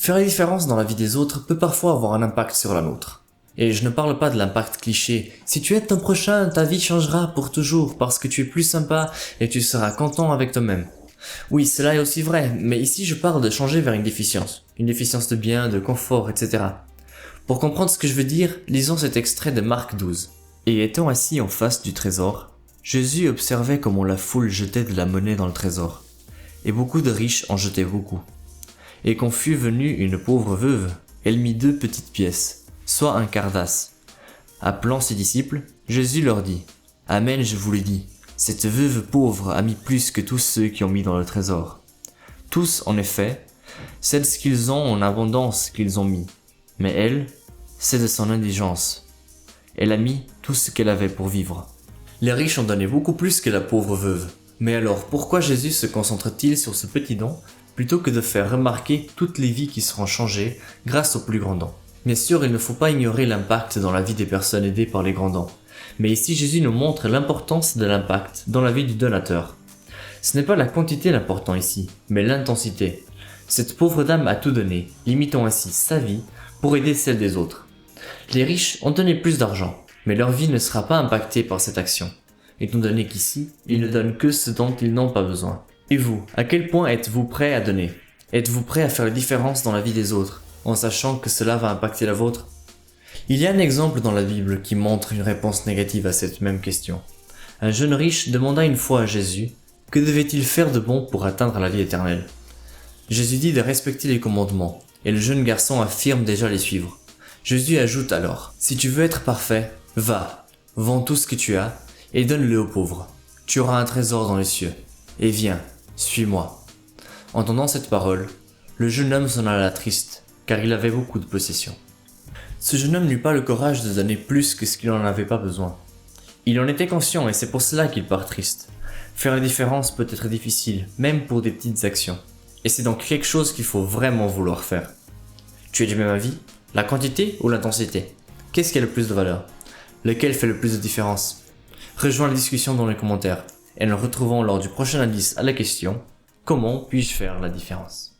Faire la différence dans la vie des autres peut parfois avoir un impact sur la nôtre. Et je ne parle pas de l'impact cliché. Si tu aides ton prochain, ta vie changera pour toujours parce que tu es plus sympa et tu seras content avec toi-même. Oui, cela est aussi vrai, mais ici je parle de changer vers une déficience. Une déficience de bien, de confort, etc. Pour comprendre ce que je veux dire, lisons cet extrait de Marc 12. Et étant assis en face du trésor, Jésus observait comment la foule jetait de la monnaie dans le trésor. Et beaucoup de riches en jetaient beaucoup. Et quand fut venue une pauvre veuve, elle mit 2 petites pièces, soit un quart d'as. Appelant ses disciples, Jésus leur dit « Amen, je vous le dis, cette veuve pauvre a mis plus que tous ceux qui ont mis dans le trésor. Tous, en effet, c'est de ce qu'ils ont en abondance qu'ils ont mis, mais elle, c'est de son indigence. Elle a mis tout ce qu'elle avait pour vivre. » Les riches ont donné beaucoup plus que la pauvre veuve. Mais alors, pourquoi Jésus se concentre-t-il sur ce petit don plutôt que de faire remarquer toutes les vies qui seront changées grâce au plus grand don? Bien sûr, il ne faut pas ignorer l'impact dans la vie des personnes aidées par les grands dons. Mais ici, Jésus nous montre l'importance de l'impact dans la vie du donateur. Ce n'est pas la quantité l'important ici, mais l'intensité. Cette pauvre dame a tout donné, limitant ainsi sa vie pour aider celle des autres. Les riches ont donné plus d'argent, mais leur vie ne sera pas impactée par cette action, étant donné qu'ici, ils ne donnent que ce dont ils n'ont pas besoin. Et vous, à quel point êtes-vous prêt à donner? Êtes-vous prêt à faire la différence dans la vie des autres, en sachant que cela va impacter la vôtre? Il y a un exemple dans la Bible qui montre une réponse négative à cette même question. Un jeune riche demanda une fois à Jésus que devait-il faire de bon pour atteindre la vie éternelle. Jésus dit de respecter les commandements, et le jeune garçon affirme déjà les suivre. Jésus ajoute alors, « Si tu veux être parfait, va, vends tout ce que tu as, et donne-le aux pauvres. Tu auras un trésor dans les cieux. Et viens, suis-moi. » Entendant cette parole, le jeune homme s'en alla triste, car il avait beaucoup de possessions. Ce jeune homme n'eut pas le courage de donner plus que ce qu'il n'en avait pas besoin. Il en était conscient et c'est pour cela qu'il part triste. Faire la différence peut être difficile, même pour des petites actions. Et c'est donc quelque chose qu'il faut vraiment vouloir faire. Tu es du même avis? La quantité ou l'intensité? Qu'est-ce qui a le plus de valeur? Lequel fait le plus de différence? Rejoins la discussion dans les commentaires et nous nous retrouvons lors du prochain indice à la question « Comment puis-je faire la différence ?»